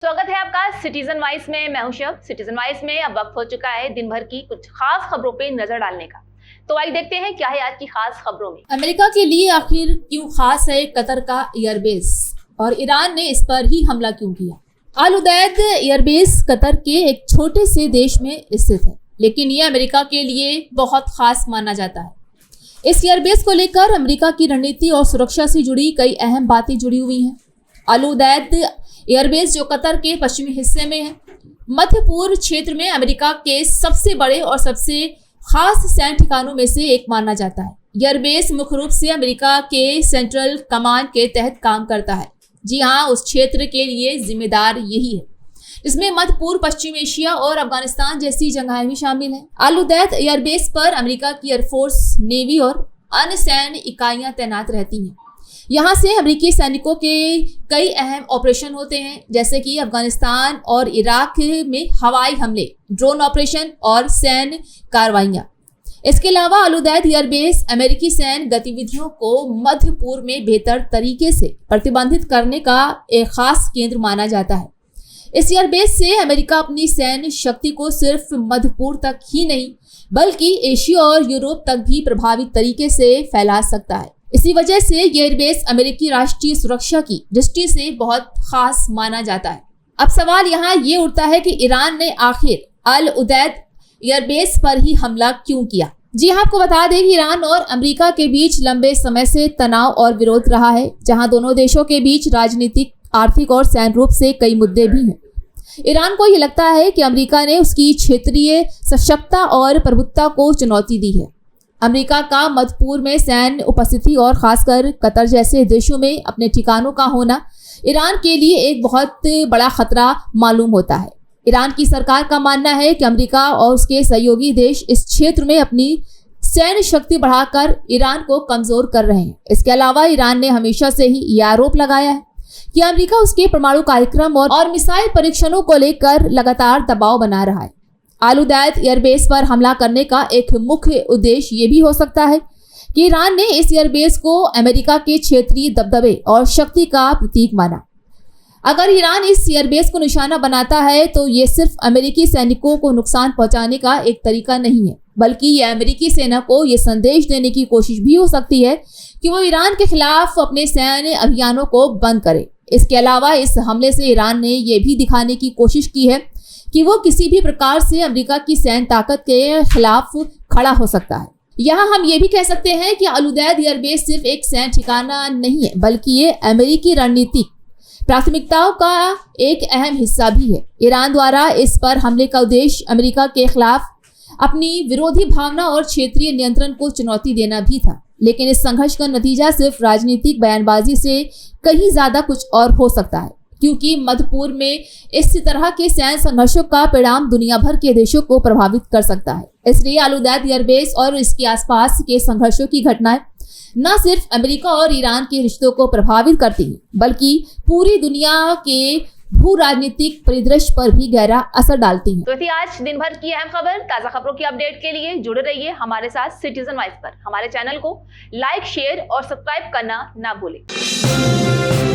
स्वागत है आपका सिटीजन वाइज में। मैं हूं शब। सिटीजन वाइज में अब वक्त हो चुका है दिन भर की कुछ खास खबरों पे नजर डालने का। तो आइए देखते हैं क्या है आज की खास खबरों में। अमेरिका के लिए आखिर क्यों खास है कतर का एयरबेस और ईरान ने इस पर ही हमला क्यों किया। अल उदैद एयरबेस कतर के एक छोटे से देश में स्थित है, लेकिन यह अमेरिका के लिए बहुत खास माना जाता है। इस एयरबेस को लेकर अमेरिका की रणनीति और सुरक्षा से जुड़ी कई अहम बातें जुड़ी हुई हैं। अल उदैद एयरबेस जो कतर के पश्चिमी हिस्से में है, मध्य पूर्व क्षेत्र में अमेरिका के सबसे बड़े और सबसे खास सैन्य ठिकानों में से एक माना जाता है। एयरबेस मुख्य रूप से अमेरिका के सेंट्रल कमांड के तहत काम करता है। जी हाँ, उस क्षेत्र के लिए जिम्मेदार यही है, इसमें मध्य पूर्व, पश्चिम एशिया और अफगानिस्तान जैसी जगहें भी शामिल हैं। अल उदैद एयरबेस पर अमेरिका की एयरफोर्स, नेवी और अन्य सैन्य इकाइयां तैनात रहती हैं। यहाँ से अमेरिकी सैनिकों के कई अहम ऑपरेशन होते हैं, जैसे कि अफगानिस्तान और इराक में हवाई हमले, ड्रोन ऑपरेशन और सैन्य कार्रवाइयाँ। इसके अलावा अल उदैद एयरबेस अमेरिकी सैन्य गतिविधियों को मध्य पूर्व में बेहतर तरीके से प्रतिबंधित करने का एक खास केंद्र माना जाता है। इस एयरबेस से अमेरिका अपनी सैन्य शक्ति को सिर्फ मध्य पूर्व तक ही नहीं बल्कि एशिया और यूरोप तक भी प्रभावी तरीके से फैला सकता है। इसी वजह से ये एयरबेस अमेरिकी राष्ट्रीय सुरक्षा की दृष्टि से बहुत खास माना जाता है। अब सवाल यहाँ ये उठता है कि ईरान ने आखिर अल उदैद एयरबेस पर ही हमला क्यों किया। जी हाँ, आपको बता दें कि ईरान और अमेरिका के बीच लंबे समय से तनाव और विरोध रहा है, जहाँ दोनों देशों के बीच राजनीतिक, आर्थिक और सैन्य रूप से कई मुद्दे भी हैं। ईरान को ये लगता है कि अमेरिका ने उसकी क्षेत्रीय सशक्तता और प्रभुत्वता को चुनौती दी है। अमेरिका का मध्य पूर्व में सैन्य उपस्थिति और खासकर कतर जैसे देशों में अपने ठिकानों का होना ईरान के लिए एक बहुत बड़ा खतरा मालूम होता है। ईरान की सरकार का मानना है कि अमेरिका और उसके सहयोगी देश इस क्षेत्र में अपनी सैन्य शक्ति बढ़ाकर ईरान को कमजोर कर रहे हैं। इसके अलावा ईरान ने हमेशा से ही यह आरोप लगाया है कि अमेरिका उसके परमाणु कार्यक्रम और मिसाइल परीक्षणों को लेकर लगातार दबाव बना रहा है। अल उदैद एयरबेस पर हमला करने का एक मुख्य उद्देश्य ये भी हो सकता है कि ईरान ने इस एयरबेस को अमेरिका के क्षेत्रीय दबदबे और शक्ति का प्रतीक माना। अगर ईरान इस एयरबेस को निशाना बनाता है तो ये सिर्फ अमेरिकी सैनिकों को नुकसान पहुंचाने का एक तरीका नहीं है, बल्कि ये अमेरिकी सेना को ये संदेश देने की कोशिश भी हो सकती है कि वो ईरान के खिलाफ अपने सैन्य अभियानों को बंद करे। इसके अलावा इस हमले से ईरान ने यह भी दिखाने की कोशिश की है कि वो किसी भी प्रकार से अमेरिका की सैन्य ताकत के खिलाफ खड़ा हो सकता है। यहाँ हम ये भी कह सकते हैं कि अल उदैद एयरबेस सिर्फ एक सैन्य ठिकाना नहीं है, बल्कि ये अमेरिकी रणनीतिक प्राथमिकताओं का एक अहम हिस्सा भी है। ईरान द्वारा इस पर हमले का उद्देश्य अमेरिका के खिलाफ अपनी विरोधी भावना और क्षेत्रीय नियंत्रण को चुनौती देना भी था, लेकिन इस संघर्ष का नतीजा सिर्फ राजनीतिक बयानबाजी से कहीं ज्यादा कुछ और हो सकता है, क्योंकि मध्य पूर्व में इस तरह के सैन्य संघर्षों का परिणाम दुनिया भर के देशों को प्रभावित कर सकता है। इसलिए अल उदैद एयरबेस और इसके आसपास के संघर्षों की घटनाएं न सिर्फ अमेरिका और ईरान के रिश्तों को प्रभावित करती हैं, बल्कि पूरी दुनिया के भू राजनीतिक परिदृश्य पर भी गहरा असर डालती हैं। तो थी आज दिन भर की अहम खबर। ताजा खबरों की अपडेट के लिए जुड़े रहिए हमारे साथ सिटीजन वाइज पर। हमारे चैनल को लाइक, शेयर और सब्सक्राइब करना ना भूलें।